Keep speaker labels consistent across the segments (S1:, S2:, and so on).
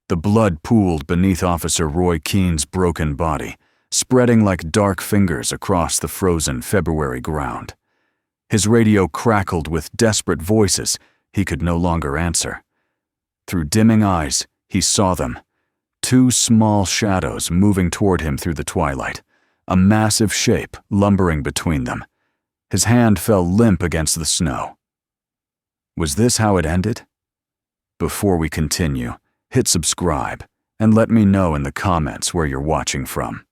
S1: The blood pooled beneath Officer Roy Keane's broken body, spreading like dark fingers across the frozen February ground. His radio crackled with desperate voices he could no longer answer. Through dimming eyes, he saw them. Two small shadows moving toward him through the twilight, a massive shape lumbering between them. His hand fell limp against the snow. Was this how it ended? Before we continue, hit subscribe and let me know in the comments where you're watching from.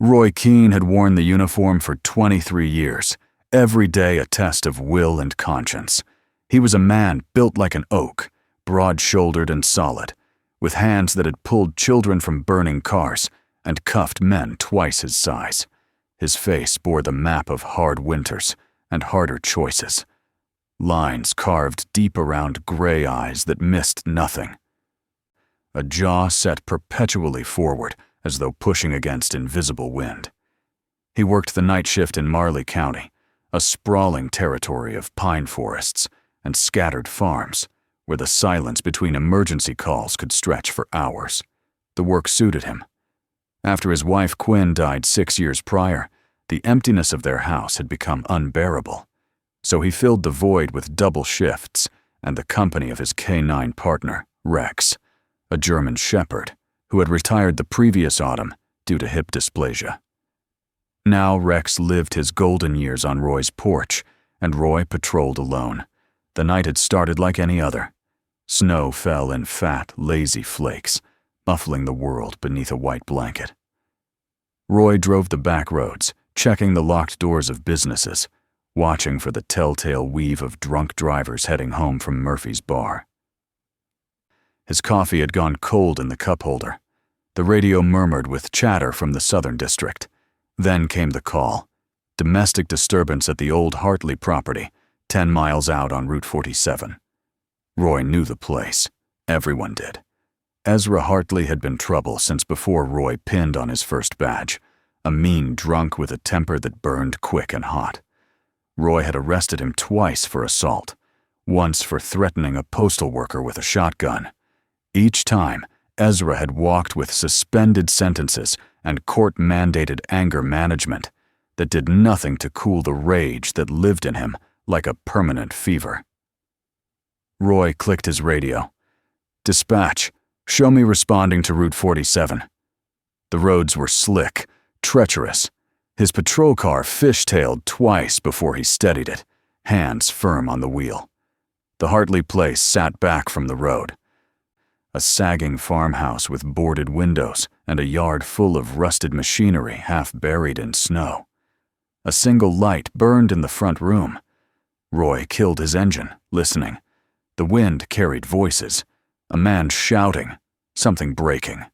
S1: Roy Keane had worn the uniform for 23 years, every day a test of will and conscience. He was a man built like an oak, broad-shouldered and solid, with hands that had pulled children from burning cars and cuffed men twice his size. His face bore the map of hard winters and harder choices. Lines carved deep around gray eyes that missed nothing. A jaw set perpetually forward as though pushing against invisible wind. He worked the night shift in Marley County, a sprawling territory of pine forests and scattered farms, where the silence between emergency calls could stretch for hours. The work suited him. After his wife Quinn died 6 years prior, the emptiness of their house had become unbearable. So he filled the void with double shifts and the company of his canine partner, Rex, a German shepherd who had retired the previous autumn due to hip dysplasia. Now Rex lived his golden years on Roy's porch, and Roy patrolled alone. The night had started like any other. Snow fell in fat, lazy flakes, muffling the world beneath a white blanket. Roy drove the back roads, checking the locked doors of businesses, watching for the telltale weave of drunk drivers heading home from Murphy's bar. His coffee had gone cold in the cup holder. The radio murmured with chatter from the Southern District. Then came the call. Domestic disturbance at the old Hartley property, 10 miles out on Route 47. Roy knew the place. Everyone did. Ezra Hartley had been trouble since before Roy pinned on his first badge, a mean drunk with a temper that burned quick and hot. Roy had arrested him twice for assault, once for threatening a postal worker with a shotgun. Each time, Ezra had walked with suspended sentences and court-mandated anger management that did nothing to cool the rage that lived in him like a permanent fever. Roy clicked his radio. "Dispatch, show me responding to Route 47. The roads were slick, treacherous. His patrol car fishtailed twice before he steadied it, hands firm on the wheel. The Hartley place sat back from the road. A sagging farmhouse with boarded windows and a yard full of rusted machinery half buried in snow. A single light burned in the front room. Roy killed his engine, listening. The wind carried voices, a man shouting, something breaking.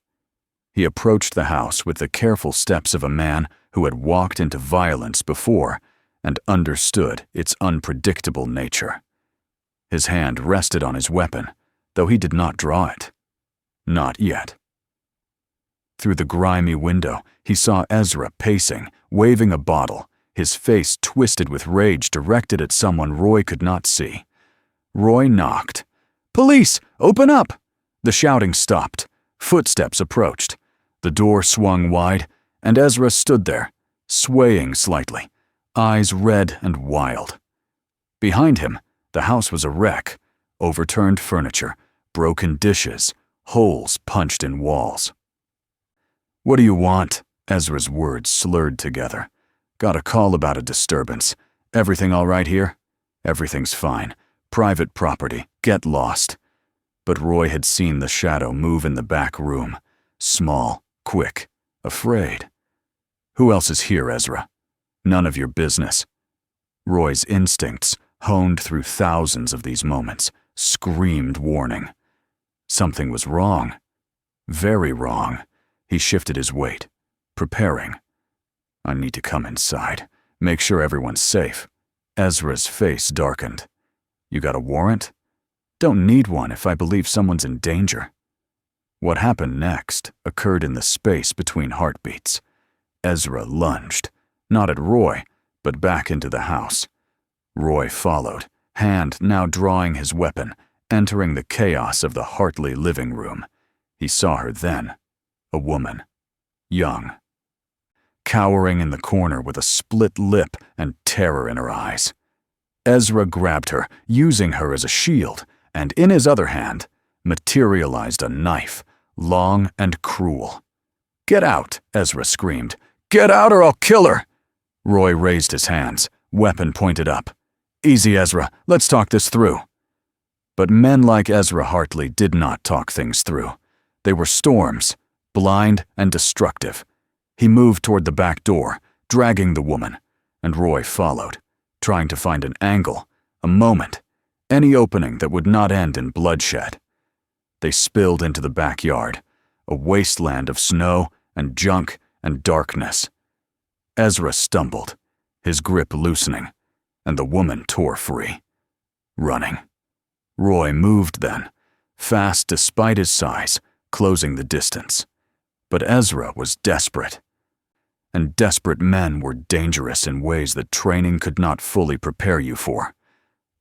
S1: He approached the house with the careful steps of a man who had walked into violence before and understood its unpredictable nature. His hand rested on his weapon, though he did not draw it. Not yet. Through the grimy window, he saw Ezra pacing, waving a bottle, his face twisted with rage directed at someone Roy could not see. Roy knocked. "Police! Open up!" The shouting stopped. Footsteps approached. The door swung wide, and Ezra stood there, swaying slightly, eyes red and wild. Behind him, the house was a wreck, overturned furniture, broken dishes, holes punched in walls. "What do you want?" Ezra's words slurred together. "Got a call about a disturbance. Everything all right here?" "Everything's fine. Private property. Get lost." But Roy had seen the shadow move in the back room. Small, quick, afraid. "Who else is here, Ezra?" "None of your business." Roy's instincts, honed through thousands of these moments, screamed warning. Something was wrong. Very wrong. He shifted his weight, preparing. "I need to come inside, make sure everyone's safe." Ezra's face darkened. "You got a warrant?" "Don't need one if I believe someone's in danger." What happened next occurred in the space between heartbeats. Ezra lunged, not at Roy, but back into the house. Roy followed, hand now drawing his weapon, entering the chaos of the Hartley living room. He saw her then, a woman, young, cowering in the corner with a split lip and terror in her eyes. Ezra grabbed her, using her as a shield, and in his other hand materialized a knife, long and cruel. "Get out," Ezra screamed. "Get out or I'll kill her!" Roy raised his hands, weapon pointed up. "Easy, Ezra, let's talk this through." But men like Ezra Hartley did not talk things through. They were storms, blind and destructive. He moved toward the back door, dragging the woman, and Roy followed, trying to find an angle, a moment, any opening that would not end in bloodshed. They spilled into the backyard, a wasteland of snow and junk and darkness. Ezra stumbled, his grip loosening, and the woman tore free, running. Roy moved then, fast despite his size, closing the distance. But Ezra was desperate. And desperate men were dangerous in ways that training could not fully prepare you for.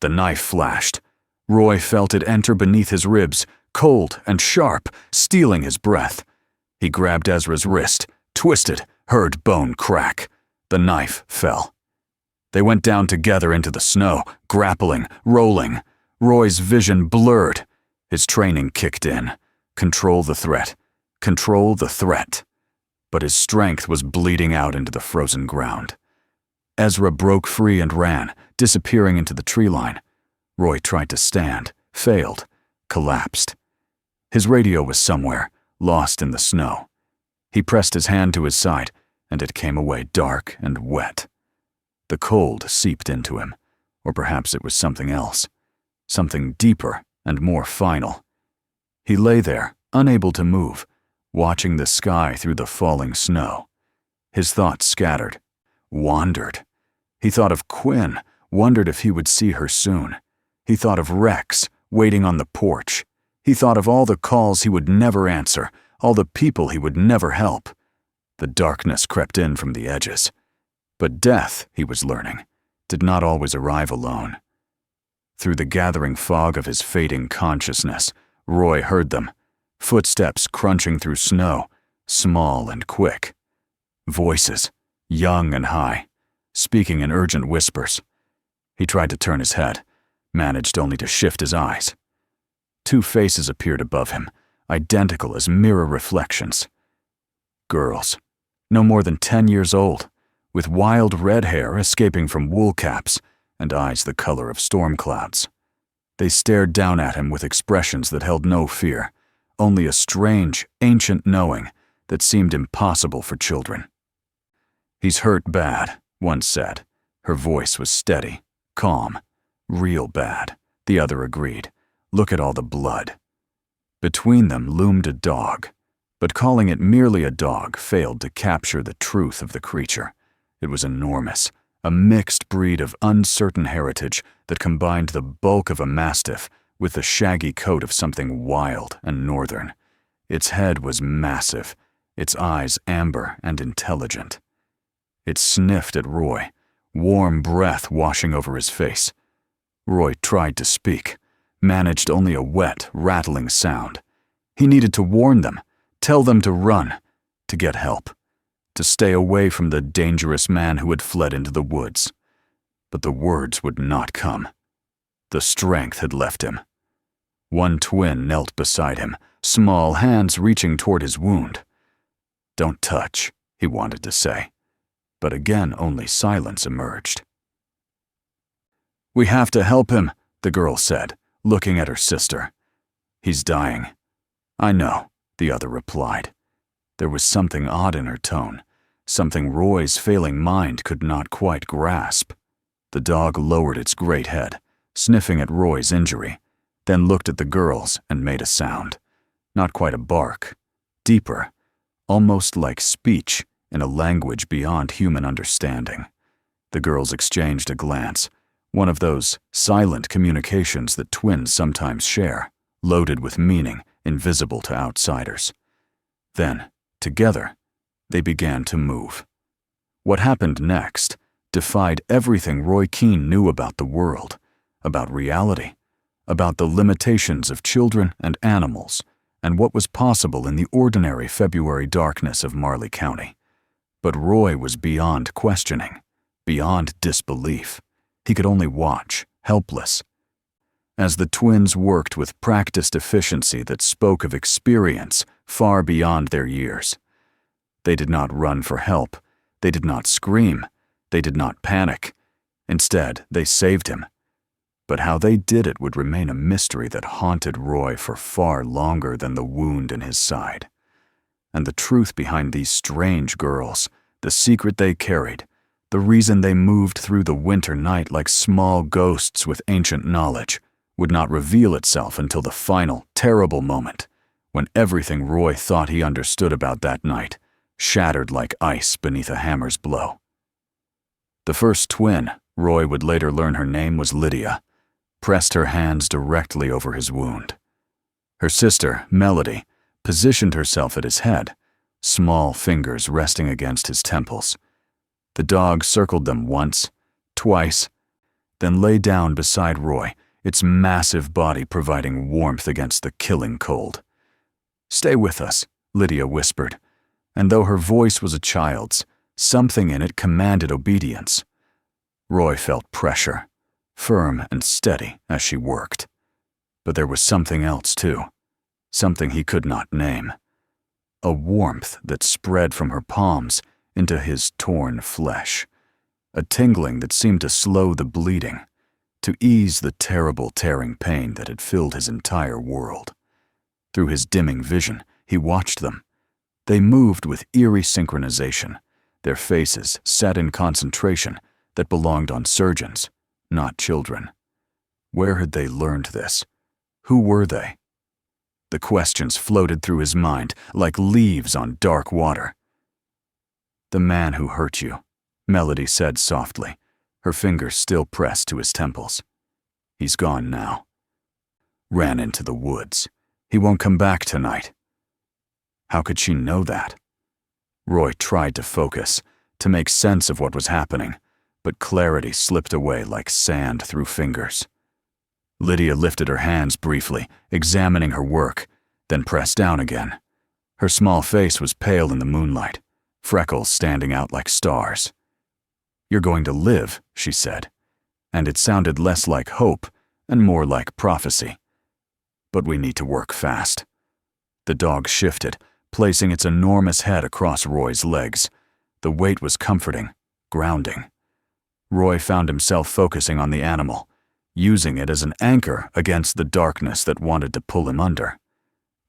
S1: The knife flashed. Roy felt it enter beneath his ribs, cold and sharp, stealing his breath. He grabbed Ezra's wrist, twisted, heard bone crack. The knife fell. They went down together into the snow, grappling, rolling. Roy's vision blurred. His training kicked in. Control the threat. Control the threat. But his strength was bleeding out into the frozen ground. Ezra broke free and ran, disappearing into the tree line. Roy tried to stand, failed, collapsed. His radio was somewhere, lost in the snow. He pressed his hand to his side, and it came away dark and wet. The cold seeped into him, or perhaps it was something else, something deeper and more final. He lay there, unable to move, watching the sky through the falling snow. His thoughts scattered, wandered. He thought of Quinn, wondered if he would see her soon. He thought of Rex, waiting on the porch. He thought of all the calls he would never answer, all the people he would never help. The darkness crept in from the edges. But death, he was learning, did not always arrive alone. Through the gathering fog of his fading consciousness, Roy heard them, footsteps crunching through snow, small and quick. Voices, young and high, speaking in urgent whispers. He tried to turn his head, managed only to shift his eyes. Two faces appeared above him, identical as mirror reflections. Girls, no more than 10 years old, with wild red hair escaping from wool caps and eyes the color of storm clouds. They stared down at him with expressions that held no fear, only a strange, ancient knowing that seemed impossible for children. "He's hurt bad," one said. Her voice was steady, calm. "Real bad," the other agreed. "Look at all the blood." Between them loomed a dog, but calling it merely a dog failed to capture the truth of the creature. It was enormous, a mixed breed of uncertain heritage that combined the bulk of a mastiff with the shaggy coat of something wild and northern. Its head was massive, its eyes amber and intelligent. It sniffed at Roy, warm breath washing over his face. Roy tried to speak, managed only a wet, rattling sound. He needed to warn them, tell them to run, to get help, to stay away from the dangerous man who had fled into the woods. But the words would not come. The strength had left him. One twin knelt beside him, small hands reaching toward his wound. "Don't touch," he wanted to say, but again only silence emerged. "We have to help him," the girl said, looking at her sister. "He's dying." "I know," the other replied. There was something odd in her tone, something Roy's failing mind could not quite grasp. The dog lowered its great head, sniffing at Roy's injury, then looked at the girls and made a sound. Not quite a bark, deeper, almost like speech in a language beyond human understanding. The girls exchanged a glance, one of those silent communications that twins sometimes share, loaded with meaning invisible to outsiders. Then, together, they began to move. What happened next defied everything Roy Keene knew about the world, about reality, about the limitations of children and animals, and what was possible in the ordinary February darkness of Marley County. But Roy was beyond questioning, beyond disbelief. He could only watch, helpless, as the twins worked with practiced efficiency that spoke of experience far beyond their years. They did not run for help. They did not scream. They did not panic. Instead, they saved him. But how they did it would remain a mystery that haunted Roy for far longer than the wound in his side. And the truth behind these strange girls, the secret they carried, the reason they moved through the winter night like small ghosts with ancient knowledge, would not reveal itself until the final, terrible moment, when everything Roy thought he understood about that night shattered like ice beneath a hammer's blow. The first twin, Roy would later learn her name was Lydia, pressed her hands directly over his wound. Her sister, Melody, positioned herself at his head, small fingers resting against his temples. The dog circled them once, twice, then lay down beside Roy, its massive body providing warmth against the killing cold. "Stay with us," Lydia whispered, and though her voice was a child's, something in it commanded obedience. Roy felt pressure, firm and steady as she worked. But there was something else too, something he could not name. A warmth that spread from her palms into his torn flesh, a tingling that seemed to slow the bleeding, to ease the terrible tearing pain that had filled his entire world. Through his dimming vision, he watched them. They moved with eerie synchronization, their faces set in concentration that belonged on surgeons, not children. Where had they learned this? Who were they? The questions floated through his mind like leaves on dark water. "The man who hurt you," Melody said softly, her fingers still pressed to his temples. "He's gone now. Ran into the woods. He won't come back tonight." How could she know that? Roy tried to focus, to make sense of what was happening, but clarity slipped away like sand through fingers. Lydia lifted her hands briefly, examining her work, then pressed down again. Her small face was pale in the moonlight, freckles standing out like stars. "You're going to live," she said, and it sounded less like hope and more like prophecy. "But we need to work fast." The dog shifted, placing its enormous head across Roy's legs. The weight was comforting, grounding. Roy found himself focusing on the animal, using it as an anchor against the darkness that wanted to pull him under.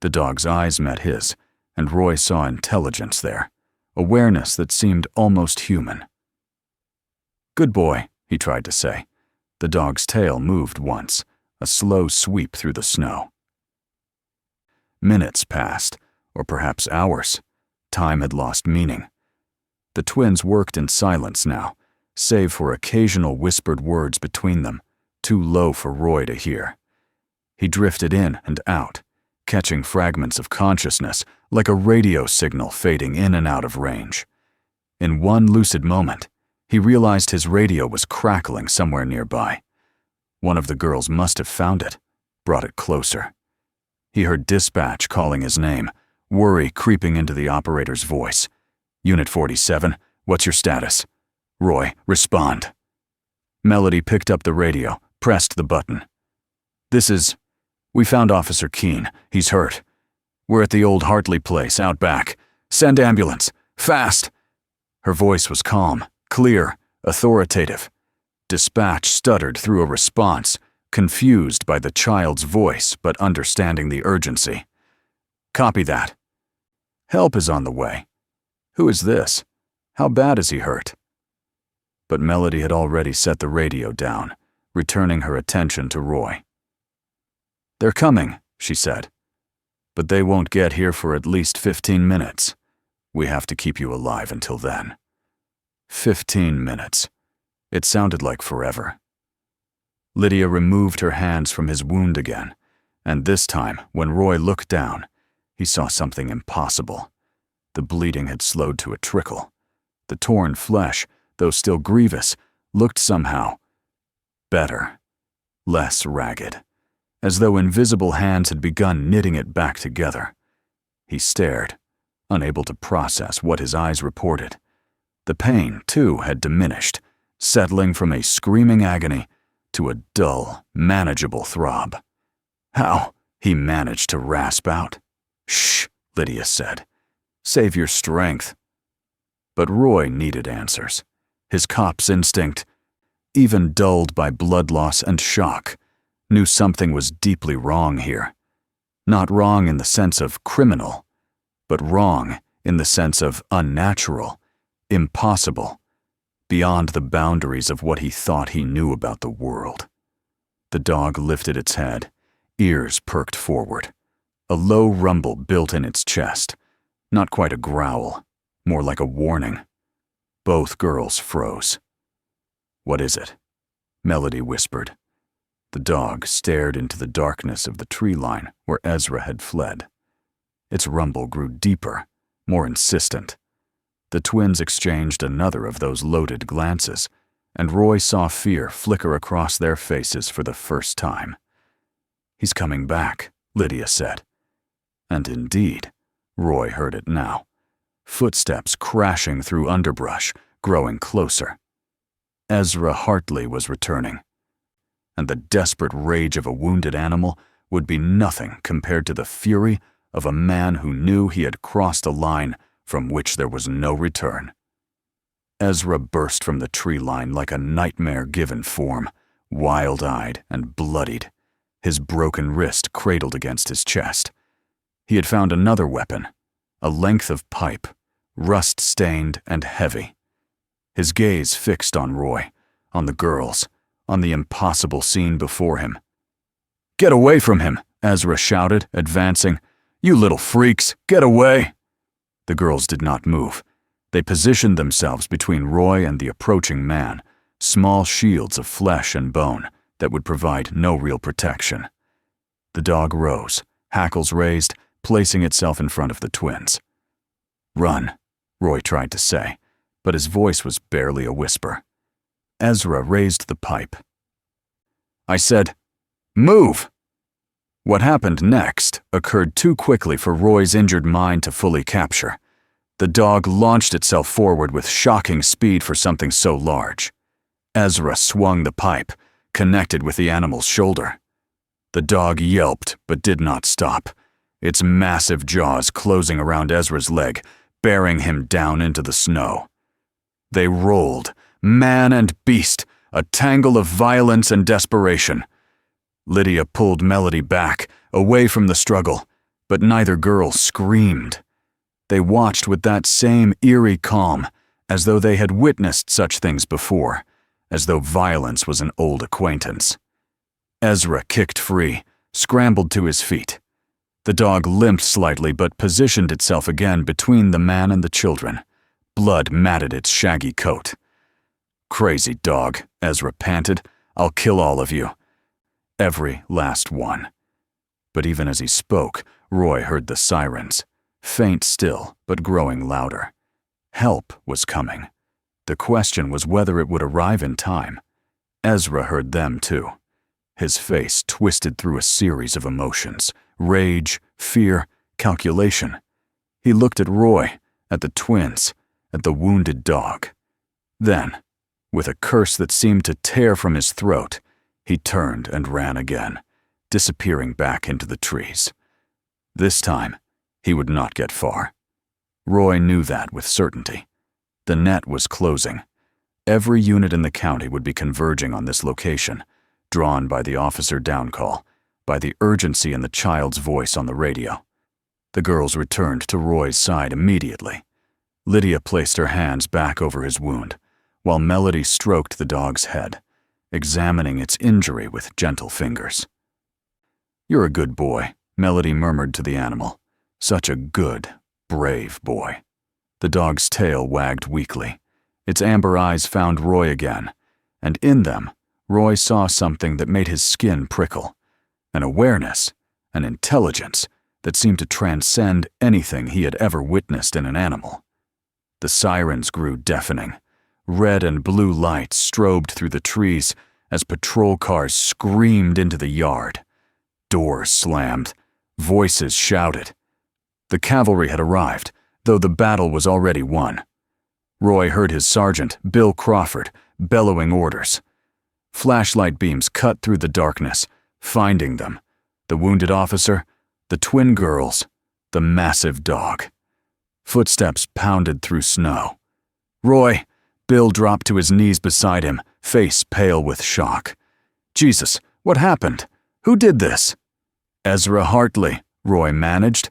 S1: The dog's eyes met his, and Roy saw intelligence there, awareness that seemed almost human. "Good boy," he tried to say. The dog's tail moved once, a slow sweep through the snow. Minutes passed, or perhaps hours. Time had lost meaning. The twins worked in silence now, save for occasional whispered words between them, too low for Roy to hear. He drifted in and out, catching fragments of consciousness like a radio signal fading in and out of range. In one lucid moment, he realized his radio was crackling somewhere nearby. One of the girls must have found it, brought it closer. He heard dispatch calling his name, worry creeping into the operator's voice. "Unit 47, what's your status?" "Roy, respond." Melody picked up the radio, pressed the button. We found Officer Keene. He's hurt. We're at the old Hartley place, out back. Send ambulance. Fast!" Her voice was calm, clear, authoritative. Dispatch stuttered through a response, confused by the child's voice but understanding the urgency. "Copy that." "Help is on the way." "Who is this? How bad is he hurt?" But Melody had already set the radio down, returning her attention to Roy. "They're coming," she said. "But they won't get here for at least 15 minutes. We have to keep you alive until then." 15 minutes. It sounded like forever. Lydia removed her hands from his wound again, and this time, when Roy looked down, he saw something impossible. The bleeding had slowed to a trickle. The torn flesh, though still grievous, looked somehow better, less ragged. as though invisible hands had begun knitting it back together. He stared, unable to process what his eyes reported. The pain, too, had diminished, settling from a screaming agony to a dull, manageable throb. "How?" he managed to rasp out. "Shh," Lydia said. "Save your strength." But Roy needed answers. His cop's instinct, even dulled by blood loss and shock, knew something was deeply wrong here. Not wrong in the sense of criminal, but wrong in the sense of unnatural, impossible, beyond the boundaries of what he thought he knew about the world. The dog lifted its head, ears perked forward. A low rumble built in its chest, not quite a growl, more like a warning. Both girls froze. "What is it?" Melody whispered. The dog stared into the darkness of the tree line where Ezra had fled. Its rumble grew deeper, more insistent. The twins exchanged another of those loaded glances, and Roy saw fear flicker across their faces for the first time. "He's coming back," Lydia said. And indeed, Roy heard it now. Footsteps crashing through underbrush, growing closer. Ezra Hartley was returning, and the desperate rage of a wounded animal would be nothing compared to the fury of a man who knew he had crossed a line from which there was no return. Ezra burst from the tree line like a nightmare-given form, wild-eyed and bloodied, his broken wrist cradled against his chest. He had found another weapon, a length of pipe, rust-stained and heavy. His gaze fixed on Roy, on the girls, on the impossible scene before him. "Get away from him!" Ezra shouted, advancing. "You little freaks, get away!" The girls did not move. They positioned themselves between Roy and the approaching man, small shields of flesh and bone that would provide no real protection. The dog rose, hackles raised, placing itself in front of the twins. "Run," Roy tried to say, but his voice was barely a whisper. Ezra raised the pipe. "I said, move!" What happened next occurred too quickly for Roy's injured mind to fully capture. The dog launched itself forward with shocking speed for something so large. Ezra swung the pipe, connected with the animal's shoulder. The dog yelped but did not stop, its massive jaws closing around Ezra's leg, bearing him down into the snow. They rolled, man and beast, a tangle of violence and desperation. Lydia pulled Melody back, away from the struggle, but neither girl screamed. They watched with that same eerie calm, as though they had witnessed such things before, as though violence was an old acquaintance. Ezra kicked free, scrambled to his feet. The dog limped slightly but positioned itself again between the man and the children. Blood matted its shaggy coat. "Crazy dog," Ezra panted. "I'll kill all of you. Every last one." But even as he spoke, Roy heard the sirens, faint still, but growing louder. Help was coming. The question was whether it would arrive in time. Ezra heard them too. His face twisted through a series of emotions, rage, fear, calculation. He looked at Roy, at the twins, at the wounded dog. Then, with a curse that seemed to tear from his throat, he turned and ran again, disappearing back into the trees. This time, he would not get far. Roy knew that with certainty. The net was closing. Every unit in the county would be converging on this location, drawn by the officer down call, by the urgency in the child's voice on the radio. The girls returned to Roy's side immediately. Lydia placed her hands back over his wound, while Melody stroked the dog's head, examining its injury with gentle fingers. "You're a good boy," Melody murmured to the animal. "Such a good, brave boy." The dog's tail wagged weakly. Its amber eyes found Roy again, and in them, Roy saw something that made his skin prickle, an awareness, an intelligence that seemed to transcend anything he had ever witnessed in an animal. The sirens grew deafening. Red and blue lights strobed through the trees as patrol cars screamed into the yard. Doors slammed. Voices shouted. The cavalry had arrived, though the battle was already won. Roy heard his sergeant, Bill Crawford, bellowing orders. Flashlight beams cut through the darkness, finding them. The wounded officer, the twin girls, the massive dog. Footsteps pounded through snow. "Roy!" Bill dropped to his knees beside him, face pale with shock. "Jesus, what happened? Who did this?" "Ezra Hartley," Roy managed,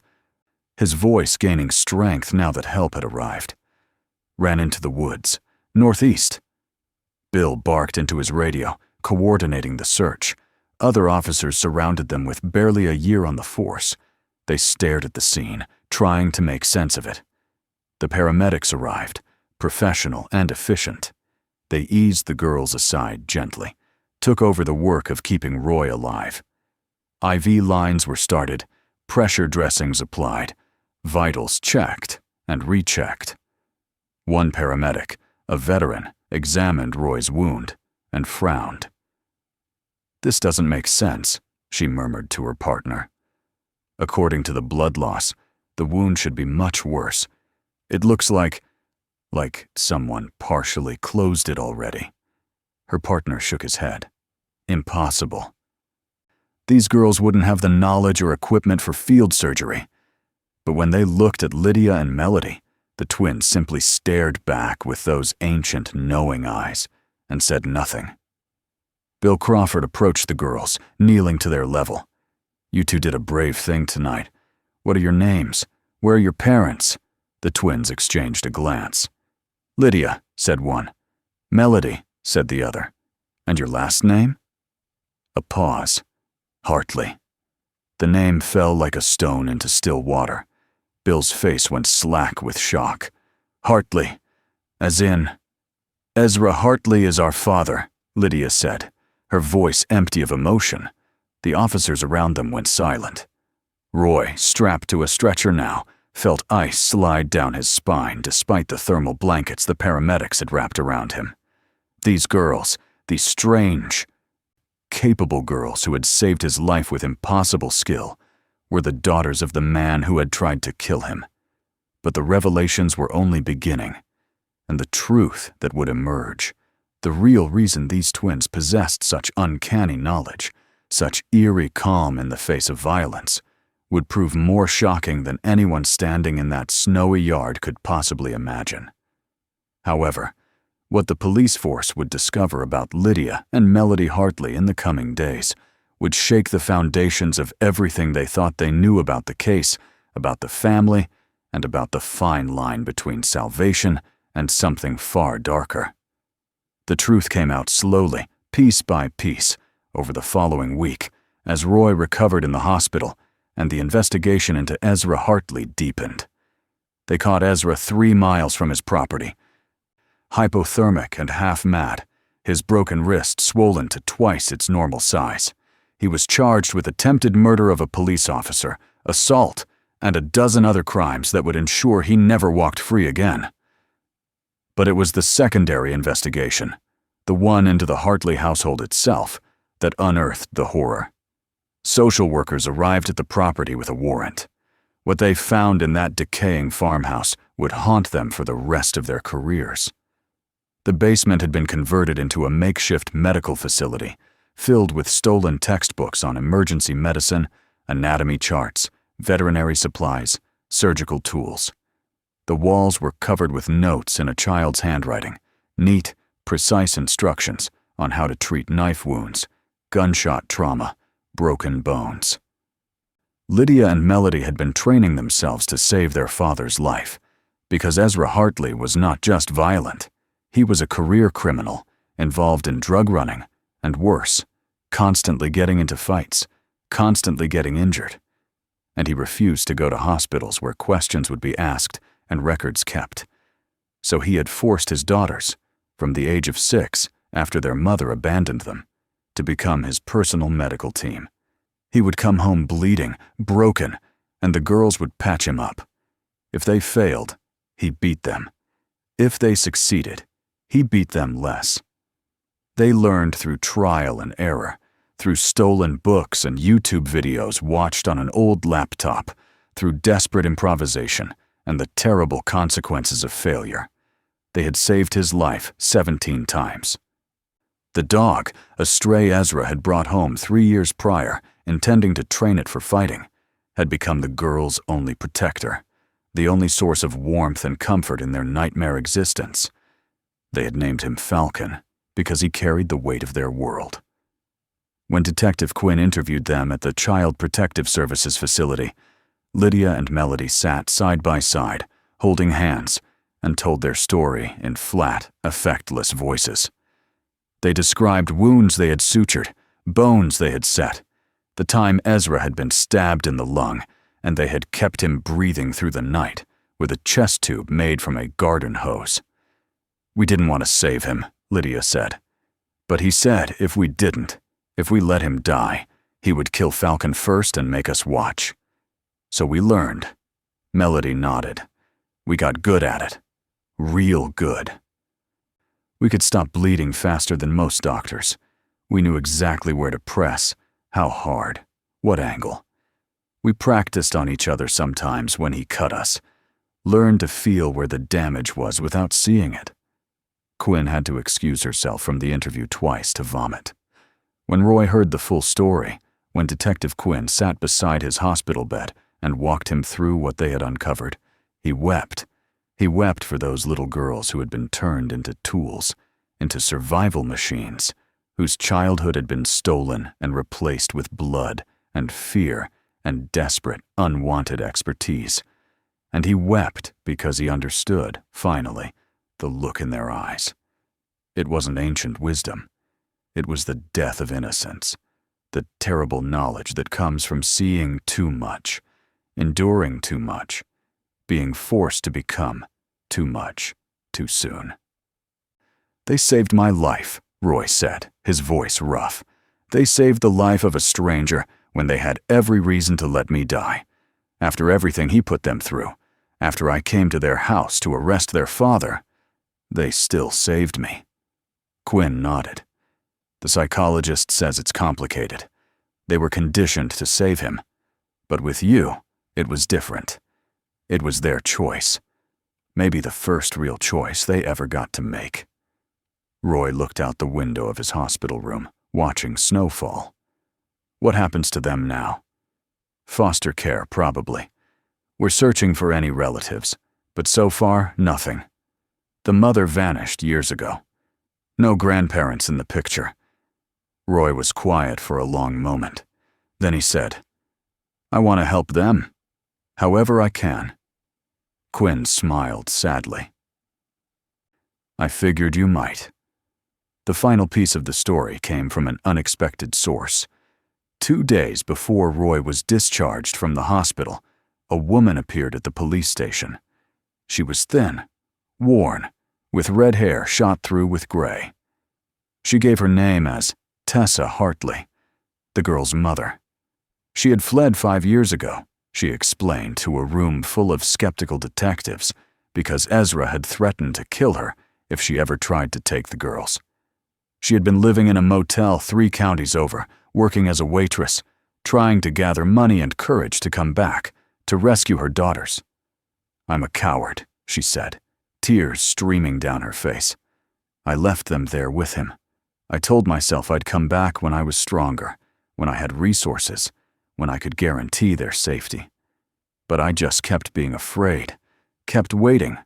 S1: his voice gaining strength now that help had arrived. "Ran into the woods, northeast." Bill barked into his radio, coordinating the search. Other officers surrounded them with barely a year on the force. They stared at the scene, trying to make sense of it. The paramedics arrived, professional and efficient. They eased the girls aside gently, took over the work of keeping Roy alive. IV lines were started, pressure dressings applied, vitals checked and rechecked. One paramedic, a veteran, examined Roy's wound and frowned. "This doesn't make sense," she murmured to her partner. "According to the blood loss, the wound should be much worse. It looks like someone partially closed it already." Her partner shook his head. "Impossible. These girls wouldn't have the knowledge or equipment for field surgery." But when they looked at Lydia and Melody, the twins simply stared back with those ancient, knowing eyes and said nothing. Bill Crawford approached the girls, kneeling to their level. "You two did a brave thing tonight. What are your names? Where are your parents?" The twins exchanged a glance. "Lydia," said one. "Melody," said the other. "And your last name?" A pause. "Hartley." The name fell like a stone into still water. Bill's face went slack with shock. "Hartley, as in—" "Ezra Hartley is our father," Lydia said, her voice empty of emotion. The officers around them went silent. Roy, strapped to a stretcher now, felt ice slide down his spine despite the thermal blankets the paramedics had wrapped around him. These girls, these strange, capable girls who had saved his life with impossible skill, were the daughters of the man who had tried to kill him. But the revelations were only beginning, and the truth that would emerge, the real reason these twins possessed such uncanny knowledge, such eerie calm in the face of violence, would prove more shocking than anyone standing in that snowy yard could possibly imagine. However, what the police force would discover about Lydia and Melody Hartley in the coming days would shake the foundations of everything they thought they knew about the case, about the family, and about the fine line between salvation and something far darker. The truth came out slowly, piece by piece, over the following week, as Roy recovered in the hospital and the investigation into Ezra Hartley deepened. They caught Ezra 3 miles from his property. Hypothermic and half-mad, his broken wrist swollen to twice its normal size. He was charged with attempted murder of a police officer, assault, and a dozen other crimes that would ensure he never walked free again. But it was the secondary investigation, the one into the Hartley household itself, that unearthed the horror. Social workers arrived at the property with a warrant. What they found in that decaying farmhouse would haunt them for the rest of their careers. The basement had been converted into a makeshift medical facility, filled with stolen textbooks on emergency medicine, anatomy charts, veterinary supplies, surgical tools. The walls were covered with notes in a child's handwriting, neat, precise instructions on how to treat knife wounds, gunshot trauma, broken bones. Lydia and Melody had been training themselves to save their father's life, because Ezra Hartley was not just violent. He was a career criminal, involved in drug running, and worse, constantly getting into fights, constantly getting injured. And he refused to go to hospitals where questions would be asked and records kept. So he had forced his daughters, from the age of 6, after their mother abandoned them, to become his personal medical team. He would come home bleeding, broken, and the girls would patch him up. If they failed, he beat them. If they succeeded, he beat them less. They learned through trial and error, through stolen books and YouTube videos watched on an old laptop, through desperate improvisation and the terrible consequences of failure. They had saved his life 17 times. The dog, a stray Ezra had brought home 3 years prior, intending to train it for fighting, had become the girls' only protector, the only source of warmth and comfort in their nightmare existence. They had named him Falcon because he carried the weight of their world. When Detective Quinn interviewed them at the Child Protective Services facility, Lydia and Melody sat side by side, holding hands, and told their story in flat, effectless voices. They described wounds they had sutured, bones they had set, the time Ezra had been stabbed in the lung, and they had kept him breathing through the night with a chest tube made from a garden hose. "We didn't want to save him," Lydia said. "But he said if we didn't, if we let him die, he would kill Falcon first and make us watch. So we learned." Melody nodded. "We got good at it. Real good. We could stop bleeding faster than most doctors. We knew exactly where to press, how hard, what angle. We practiced on each other sometimes when he cut us, learned to feel where the damage was without seeing it." Quinn had to excuse herself from the interview twice to vomit. When Roy heard the full story, when Detective Quinn sat beside his hospital bed and walked him through what they had uncovered, he wept. He wept for those little girls who had been turned into tools, into survival machines, whose childhood had been stolen and replaced with blood and fear and desperate, unwanted expertise. And he wept because he understood, finally, the look in their eyes. It wasn't ancient wisdom. It was the death of innocence, the terrible knowledge that comes from seeing too much, enduring too much, being forced to become too much too soon. "They saved my life," Roy said, his voice rough. "They saved the life of a stranger when they had every reason to let me die. After everything he put them through, after I came to their house to arrest their father, they still saved me." Quinn nodded. "The psychologist says it's complicated. They were conditioned to save him. But with you, it was different. It was their choice. Maybe the first real choice they ever got to make." Roy looked out the window of his hospital room, watching snowfall. "What happens to them now?" "Foster care, probably. We're searching for any relatives, but so far, nothing. The mother vanished years ago. No grandparents in the picture." Roy was quiet for a long moment. Then he said, "I want to help them, however I can." Quinn smiled sadly. "I figured you might." The final piece of the story came from an unexpected source. 2 days before Roy was discharged from the hospital, a woman appeared at the police station. She was thin, worn, with red hair shot through with gray. She gave her name as Tessa Hartley, the girl's mother. She had fled 5 years ago, she explained, to a room full of skeptical detectives because Ezra had threatened to kill her if she ever tried to take the girls. She had been living in a motel 3 counties over, working as a waitress, trying to gather money and courage to come back, to rescue her daughters. "I'm a coward," she said, tears streaming down her face. "I left them there with him. I told myself I'd come back when I was stronger, when I had resources, when I could guarantee their safety. But I just kept being afraid, kept waiting.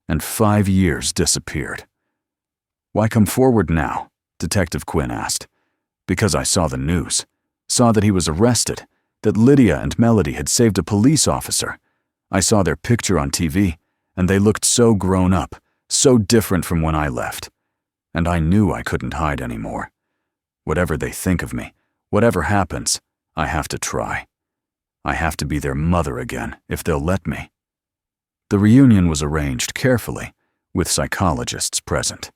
S1: And 5 years disappeared." "Why come forward now?" Detective Quinn asked. "Because I saw the news, saw that he was arrested, that Lydia and Melody had saved a police officer. I saw their picture on TV, and they looked so grown up, so different from when I left. And I knew I couldn't hide anymore. Whatever they think of me, whatever happens, I have to try. I have to be their mother again, if they'll let me." The reunion was arranged carefully, with psychologists present.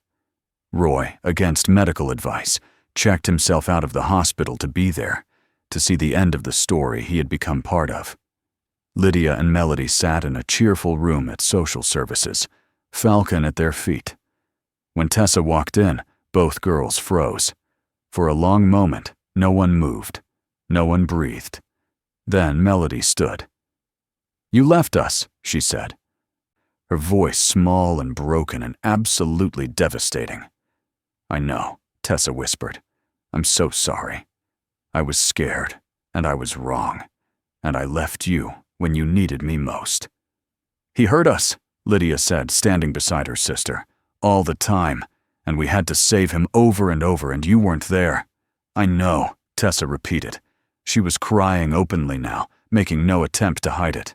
S1: Roy, against medical advice, checked himself out of the hospital to be there, to see the end of the story he had become part of. Lydia and Melody sat in a cheerful room at social services, Falcon at their feet. When Tessa walked in, both girls froze. For a long moment, No one moved. No one breathed. Then Melody stood. "You left us," she said, her voice small and broken and absolutely devastating. "I know," Tessa whispered. "I'm so sorry. I was scared, and I was wrong, and I left you when you needed me most." "He hurt us," Lydia said, standing beside her sister, "all the time, and we had to save him over and over, and you weren't there." "I know," Tessa repeated. She was crying openly now, making no attempt to hide it.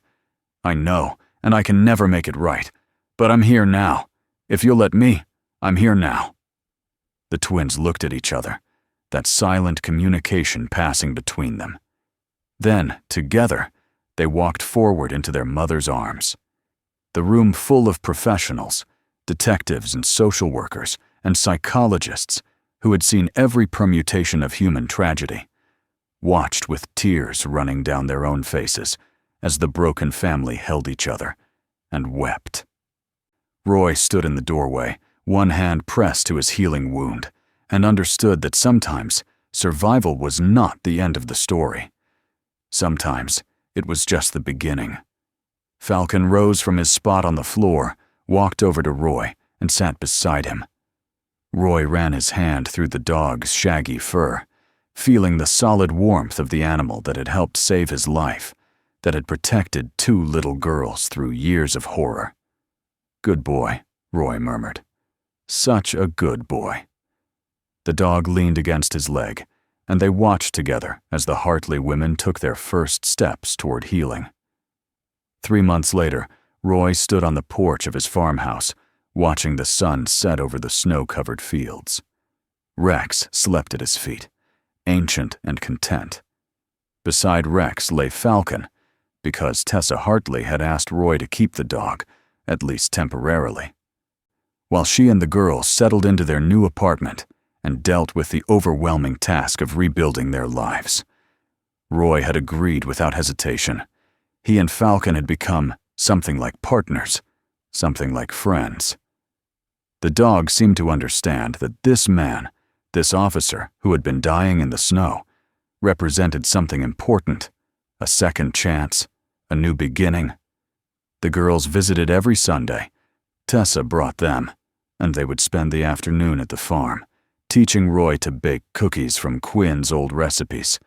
S1: "I know, and I can never make it right. But I'm here now. If you'll let me, I'm here now." The twins looked at each other, that silent communication passing between them. Then, together, they walked forward into their mother's arms. The room full of professionals, detectives and social workers and psychologists who had seen every permutation of human tragedy, watched with tears running down their own faces as the broken family held each other and wept. Roy stood in the doorway, one hand pressed to his healing wound, and understood that sometimes survival was not the end of the story. Sometimes it was just the beginning. Falcon rose from his spot on the floor, walked over to Roy, and sat beside him. Roy ran his hand through the dog's shaggy fur, feeling the solid warmth of the animal that had helped save his life, that had protected 2 little girls through years of horror. "Good boy," Roy murmured. "Such a good boy." The dog leaned against his leg, and they watched together as the Hartley women took their first steps toward healing. 3 months later, Roy stood on the porch of his farmhouse, watching the sun set over the snow-covered fields. Rex slept at his feet, ancient and content. Beside Rex lay Falcon, because Tessa Hartley had asked Roy to keep the dog, at least temporarily. While she and the girls settled into their new apartment and dealt with the overwhelming task of rebuilding their lives, Roy had agreed without hesitation. He and Falcon had become something like partners, something like friends. The dog seemed to understand that this man, this officer who had been dying in the snow, represented something important, a second chance, a new beginning. The girls visited every Sunday. Tessa brought them, and they would spend the afternoon at the farm, teaching Roy to bake cookies from Quinn's old recipes,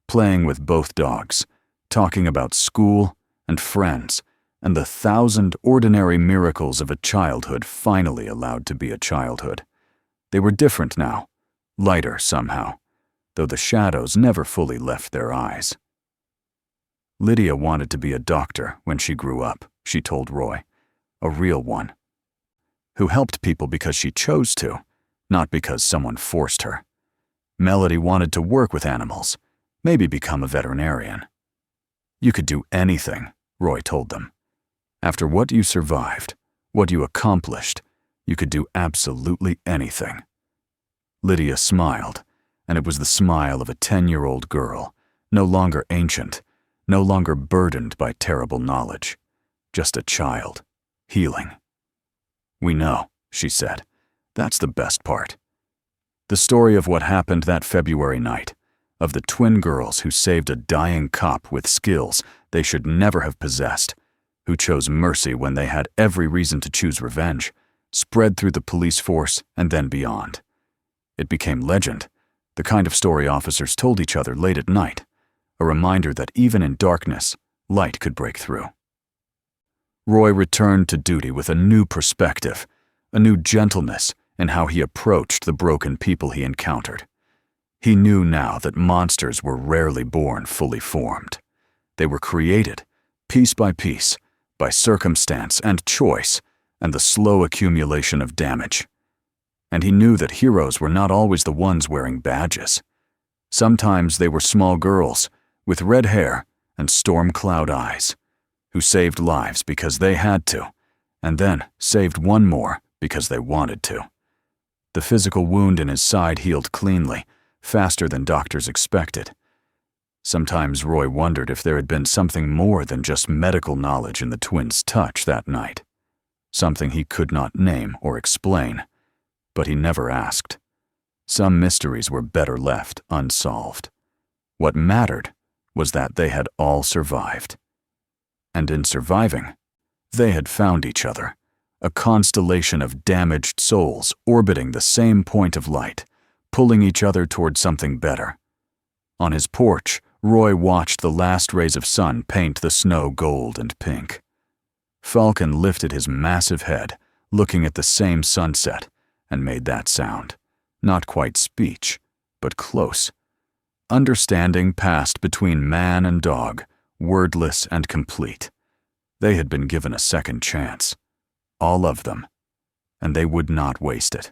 S1: playing with both dogs, talking about school and friends and the 1,000 ordinary miracles of a childhood finally allowed to be a childhood. They were different now, lighter somehow, though the shadows never fully left their eyes. Lydia wanted to be a doctor when she grew up, she told Roy, a real one, who helped people because she chose to, not because someone forced her. Melody wanted to work with animals, maybe become a veterinarian. "You could do anything," Roy told them. "After what you survived, what you accomplished, you could do absolutely anything." Lydia smiled, and it was the smile of a 10-year-old girl, no longer ancient, no longer burdened by terrible knowledge, just a child, healing. "We know," she said. "That's the best part." The story of what happened that February night, of the twin girls who saved a dying cop with skills they should never have possessed, who chose mercy when they had every reason to choose revenge, spread through the police force and then beyond. It became legend, the kind of story officers told each other late at night, a reminder that even in darkness, light could break through. Roy returned to duty with a new perspective, a new gentleness in how he approached the broken people he encountered. He knew now that monsters were rarely born fully formed. They were created, piece by piece, by circumstance and choice and the slow accumulation of damage. And he knew that heroes were not always the ones wearing badges. Sometimes they were small girls with red hair and storm cloud eyes, who saved lives because they had to, and then saved one more because they wanted to. The physical wound in his side healed cleanly, faster than doctors expected. Sometimes Roy wondered if there had been something more than just medical knowledge in the twins' touch that night, something he could not name or explain, but he never asked. Some mysteries were better left unsolved. What mattered was that they had all survived. And in surviving, they had found each other, a constellation of damaged souls orbiting the same point of light, pulling each other toward something better. On his porch, Roy watched the last rays of sun paint the snow gold and pink. Falcon lifted his massive head, looking at the same sunset, and made that sound. Not quite speech, but close. Understanding passed between man and dog, wordless and complete. They had been given a second chance. All of them. And they would not waste it.